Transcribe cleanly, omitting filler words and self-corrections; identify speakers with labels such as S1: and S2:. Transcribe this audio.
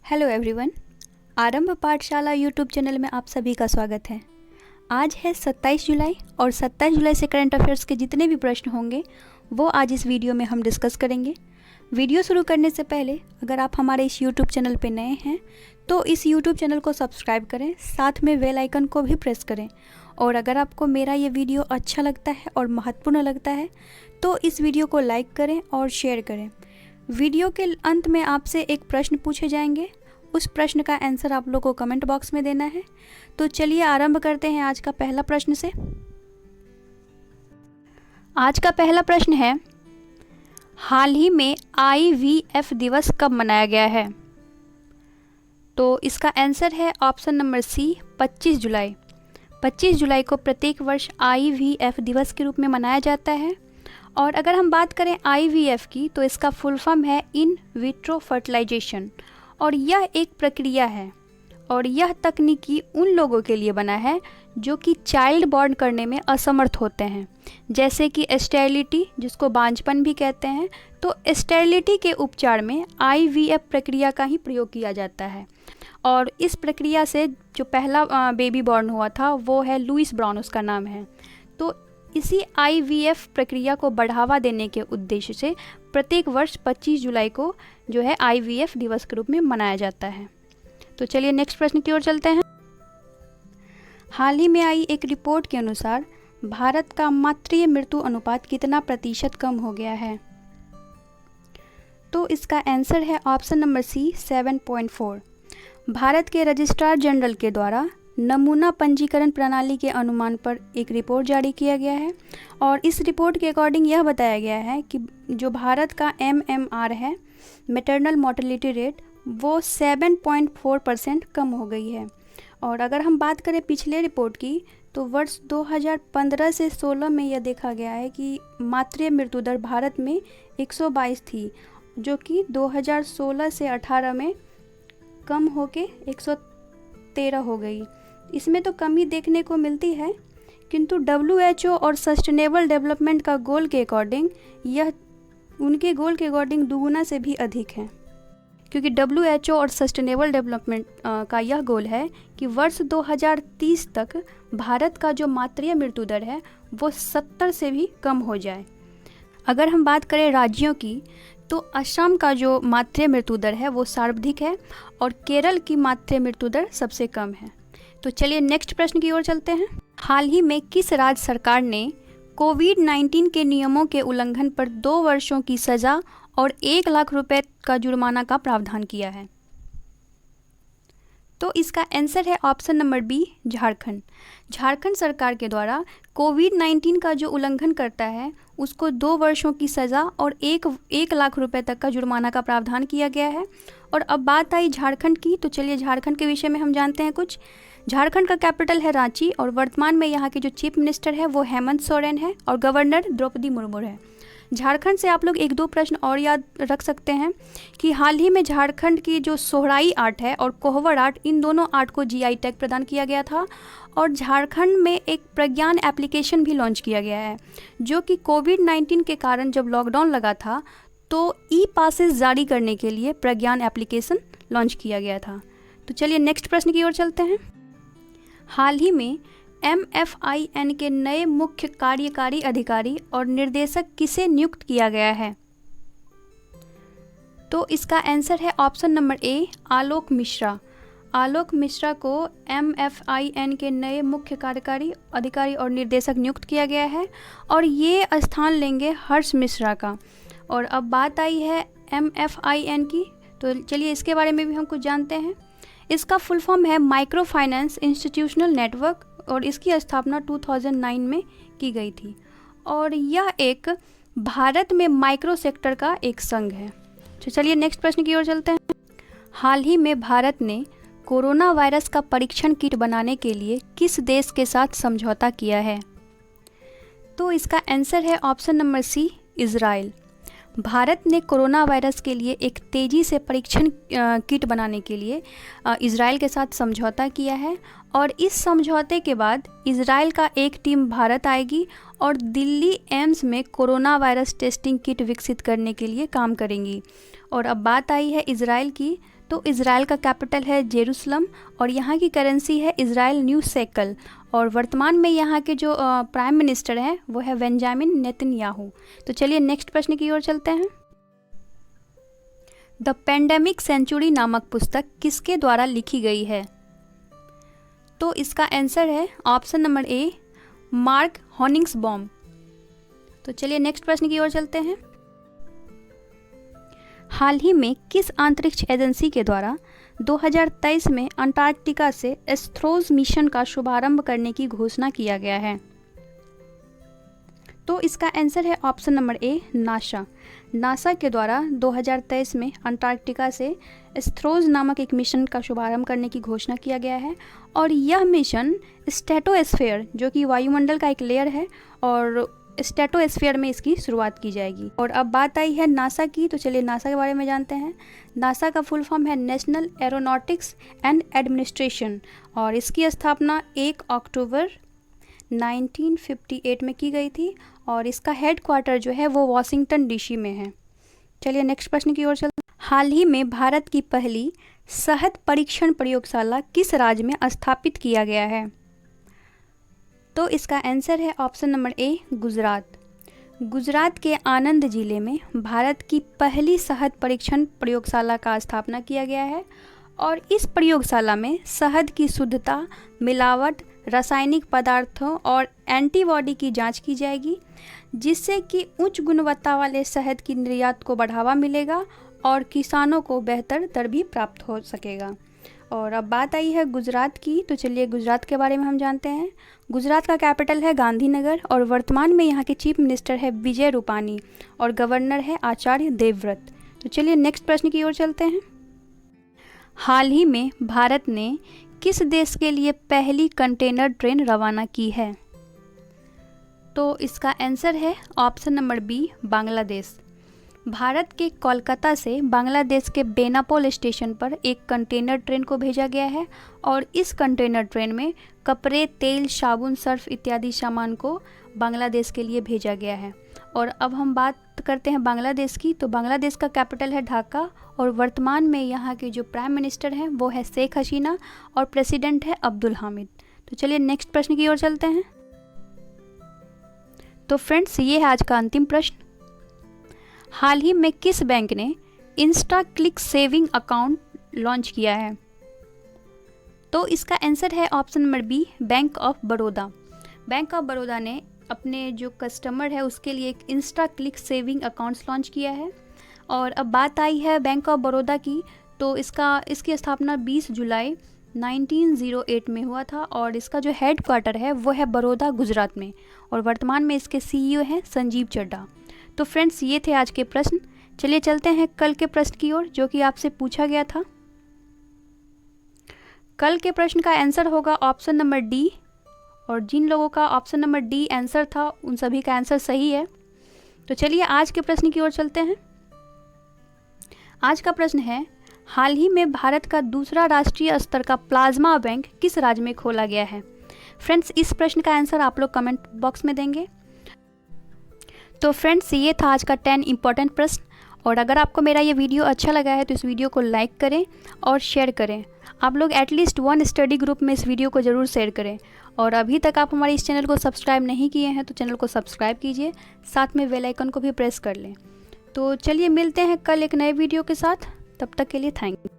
S1: Hello everyone, आरंभ पाठशाला YouTube channel में आप सभी का स्वागत है। आज है 27 जुलाई और 27 जुलाई से करंट अफेयर्स के जितने भी प्रश्न होंगे वो आज इस वीडियो में हम डिस्कस करेंगे। वीडियो शुरू करने से पहले अगर आप हमारे इस यूट्यूब चैनल पर नए हैं तो इस यूट्यूब चैनल को सब्सक्राइब करें, साथ में बेल आइकन को भी प्रेस करें। और अगर आपको मेरा ये वीडियो अच्छा लगता है और महत्वपूर्ण लगता है तो इस वीडियो को लाइक करें और शेयर करें। वीडियो के अंत में आपसे एक प्रश्न पूछे जाएंगे, उस प्रश्न का आंसर आप लोगों को कमेंट बॉक्स में देना है। तो चलिए आरंभ करते हैं आज का पहला प्रश्न से। आज का पहला प्रश्न है, हाल ही में IVF दिवस कब मनाया गया है? तो इसका आंसर है ऑप्शन नंबर सी, 25 जुलाई। 25 जुलाई को प्रत्येक वर्ष IVF दिवस के रूप में मनाया जाता है। और अगर हम बात करें IVF की तो इसका फुल फॉर्म है इन विट्रो फर्टिलाइजेशन, और यह एक प्रक्रिया है और यह तकनीकी उन लोगों के लिए बना है जो कि चाइल्ड बॉर्न करने में असमर्थ होते हैं, जैसे कि स्टेरिलिटी, जिसको बांझपन भी कहते हैं। तो स्टेरिलिटी के उपचार में IVF प्रक्रिया का ही प्रयोग किया जाता है। और इस प्रक्रिया से जो पहला बेबी बॉर्न हुआ था वो है लुइस ब्राउन, उसका नाम है। तो इसी IVF प्रक्रिया को बढ़ावा देने के उद्देश्य से प्रत्येक वर्ष 25 जुलाई को जो है IVF दिवस के रूप में मनाया जाता है। तो चलिए नेक्स्ट प्रश्न की ओर चलते हैं। हाल ही में आई एक रिपोर्ट के अनुसार भारत का मातृ मृत्यु अनुपात कितना प्रतिशत कम हो गया है? तो इसका आंसर है ऑप्शन नंबर सी, 7.4। भारत के रजिस्ट्रार जनरल के द्वारा नमूना पंजीकरण प्रणाली के अनुमान पर एक रिपोर्ट जारी किया गया है। और इस रिपोर्ट के अकॉर्डिंग यह बताया गया है कि जो भारत का MMR है, मैटरनल मोर्टेलिटी रेट, वो 7.4% कम हो गई है। और अगर हम बात करें पिछले रिपोर्ट की तो वर्ष 2015 से 16 में यह देखा गया है कि मातृ मृत्यु दर भारत में 122 थी, जो कि 2016 से 18 में कम होके 113 हो गई। इसमें तो कमी देखने को मिलती है, किंतु WHO और सस्टेनेबल डेवलपमेंट का गोल के अकॉर्डिंग यह उनके गोल के अकॉर्डिंग दुगुना से भी अधिक है, क्योंकि WHO और सस्टेनेबल डेवलपमेंट का यह गोल है कि वर्ष 2030 तक भारत का जो मातृ मृत्यु दर है वो 70 से भी कम हो जाए। अगर हम बात करें राज्यों की तो असम का जो मातृ मृत्यु दर है वो सर्वाधिक है और केरल की मातृ मृत्यु दर सबसे कम है। तो चलिए नेक्स्ट प्रश्न की ओर चलते हैं। हाल ही में किस राज्य सरकार ने कोविड-19 के नियमों के उल्लंघन पर 2 वर्षों की सज़ा और 1 लाख रुपए का जुर्माना का प्रावधान किया है? तो इसका आंसर है option number B, Jharkhand. Jharkhand सरकार के द्वारा कोविड-19 का जो उल्लंघन करता है उसको 2 वर्षों की सज़ा और 1 लाख रुपए तक का जुर्माना का प्रावधान किया गया है। और अब बात आई झारखंड की, तो चलिए झारखंड के विषय में हम जानते हैं कुछ। झारखंड का कैपिटल है रांची और वर्तमान में यहाँ के जो चीफ मिनिस्टर है वो हेमंत सोरेन है और गवर्नर द्रौपदी मुर्मू है। झारखंड से आप लोग 1-2 प्रश्न और याद रख सकते हैं कि हाल ही में झारखंड की जो सोहराई आर्ट है और कोहबर आर्ट, इन दोनों आर्ट को GI टैग प्रदान किया गया था। और झारखंड में एक प्रज्ञान एप्लीकेशन भी लॉन्च किया गया है, जो कि कोविड-19 के कारण जब लॉकडाउन लगा था तो ई-पासेस जारी करने के लिए प्रज्ञान एप्लीकेशन लॉन्च किया गया था। तो चलिए नेक्स्ट प्रश्न की ओर चलते हैं। हाल ही में MFIN के नए मुख्य कार्यकारी अधिकारी और निर्देशक किसे नियुक्त किया गया है? तो इसका आंसर है ऑप्शन नंबर ए, आलोक मिश्रा। आलोक मिश्रा को MFIN के नए मुख्य कार्यकारी अधिकारी और निर्देशक नियुक्त किया गया है और ये स्थान लेंगे हर्ष मिश्रा का। और अब बात आई है MFIN की, तो चलिए इसके बारे में भी हम कुछ जानते हैं। इसका फुल फॉर्म है माइक्रो फाइनेंस इंस्टीट्यूशनल नेटवर्क और इसकी स्थापना 2009 में की गई थी। और यह एक भारत में माइक्रो सेक्टर का एक संघ है। तो चलिए नेक्स्ट प्रश्न की ओर चलते हैं। हाल ही में भारत ने कोरोना वायरस का परीक्षण किट बनाने के लिए किस देश के साथ समझौता किया है? तो इसका आंसर है option number C, Israel. Bharat ने कोरोना वायरस के लिए एक तेज़ी से परीक्षण किट बनाने के लिए इजराइल के साथ समझौता किया है। और इस समझौते के बाद इजराइल का एक टीम भारत आएगी और दिल्ली एम्स में कोरोना वायरस टेस्टिंग किट विकसित करने के लिए काम करेंगी। और अब बात आई है इजराइल की, तो इज़राइल का कैपिटल है जेरूसलम और यहाँ की करेंसी है इज़राइल न्यू शेकल। और वर्तमान में यहाँ के जो प्राइम मिनिस्टर हैं वो है बेंजामिन नेतन्याहू। तो चलिए नेक्स्ट प्रश्न की ओर चलते हैं। द पेंडेमिक सेंचुरी नामक पुस्तक किसके द्वारा लिखी गई है? तो इसका आंसर है ऑप्शन नंबर ए, मार्क हॉनिग्सबॉम। तो चलिए नेक्स्ट प्रश्न की ओर चलते हैं। हाल ही में किस अंतरिक्ष एजेंसी के द्वारा 2023 में अंटार्कटिका से एस्ट्रोज मिशन का शुभारंभ करने की घोषणा किया गया है? तो इसका आंसर है option number A, NASA. NASA के द्वारा 2023 में अंटार्कटिका से एस्ट्रोज नामक एक मिशन का शुभारंभ करने की घोषणा किया गया है और यह मिशन स्ट्रेटोस्फेयर, जो कि वायुमंडल का एक लेयर है, और स्ट्रेटोस्फेयर में इसकी शुरुआत की जाएगी। और अब बात आई है नासा की, तो चलिए नासा के बारे में जानते हैं। नासा का फुल फॉर्म है नेशनल एरोनॉटिक्स एंड एडमिनिस्ट्रेशन और इसकी स्थापना 1 अक्टूबर 1958 में की गई थी और इसका हेडक्वार्टर जो है वो वाशिंगटन डीसी में है। चलिए नेक्स्ट प्रश्न की ओर चलते हैं। हाल ही में भारत की पहली शहद परीक्षण प्रयोगशाला किस राज्य में स्थापित किया गया है? तो इसका आंसर है option number A, Gujarat. Gujarat के आनंद जिले में भारत की पहली शहद परीक्षण प्रयोगशाला का स्थापना किया गया है और इस प्रयोगशाला में शहद की शुद्धता, मिलावट, रासायनिक पदार्थों और एंटीबॉडी की जांच की जाएगी, जिससे कि उच्च गुणवत्ता वाले शहद की निर्यात को बढ़ावा मिलेगा और किसानों को बेहतर दर भी प्राप्त हो सकेगा। और अब बात आई है गुजरात की, तो चलिए गुजरात के बारे में हम जानते हैं। गुजरात का कैपिटल है गांधीनगर और वर्तमान में यहाँ के चीफ मिनिस्टर है विजय रूपानी और गवर्नर है आचार्य देवव्रत। तो चलिए नेक्स्ट प्रश्न की ओर चलते हैं। हाल ही में भारत ने किस देश के लिए पहली कंटेनर ट्रेन रवाना की है? तो इसका आंसर है option number B, Bangladesh. Bharat के कोलकाता से बांग्लादेश के बेनापोल स्टेशन पर एक कंटेनर ट्रेन को भेजा गया है और इस कंटेनर ट्रेन में कपड़े, तेल, साबुन, सर्फ इत्यादि सामान को बांग्लादेश के लिए भेजा गया है। और अब हम बात करते हैं बांग्लादेश की, तो बांग्लादेश का कैपिटल है ढाका और वर्तमान में यहाँ के जो प्राइम मिनिस्टर हैं वो है शेख हसीना और प्रेसिडेंट है अब्दुल हामिद। तो चलिए नेक्स्ट प्रश्न की ओर चलते हैं। तो फ्रेंड्स, ये है आज का अंतिम प्रश्न। हाल ही में किस बैंक ने insta click saving account launch किया है? तो इसका आंसर है option number B, bank of Baroda. Bank of Baroda ने अपने जो कस्टमर है उसके लिए एक इंस्टा क्लिक सेविंग अकाउंट्स लॉन्च किया है। और अब बात आई है बैंक ऑफ बड़ौदा की, तो इसकी स्थापना 20 जुलाई 1908 में हुआ था और इसका जो हेडक्वार्टर है वो है बड़ौदा, गुजरात में, और वर्तमान में इसके सीईओ हैं संजीव चड्ढा। तो फ्रेंड्स, ये थे आज के प्रश्न। चलिए चलते हैं कल के प्रश्न की ओर, जो कि आपसे पूछा गया था। कल के प्रश्न का आंसर होगा ऑप्शन नंबर डी, और जिन लोगों का ऑप्शन नंबर डी आंसर था उन सभी का आंसर सही है। तो चलिए आज के प्रश्न की ओर चलते हैं। आज का प्रश्न है, हाल ही में भारत का दूसरा राष्ट्रीय स्तर का प्लाज्मा बैंक किस राज्य में खोला गया है? फ्रेंड्स, इस प्रश्न का आंसर आप लोग कमेंट बॉक्स में देंगे। तो फ्रेंड्स, ये था आज का 10 इम्पॉर्टेंट प्रश्न, और अगर आपको मेरा ये वीडियो अच्छा लगा है तो इस वीडियो को लाइक करें और शेयर करें। आप लोग एटलीस्ट 1 स्टडी ग्रुप में इस वीडियो को ज़रूर शेयर करें। और अभी तक आप हमारे इस चैनल को सब्सक्राइब नहीं किए हैं तो चैनल को सब्सक्राइब कीजिए, साथ में बेल आइकन को भी प्रेस कर लें। तो चलिए मिलते हैं कल एक नए वीडियो के साथ, तब तक के लिए थैंक यू।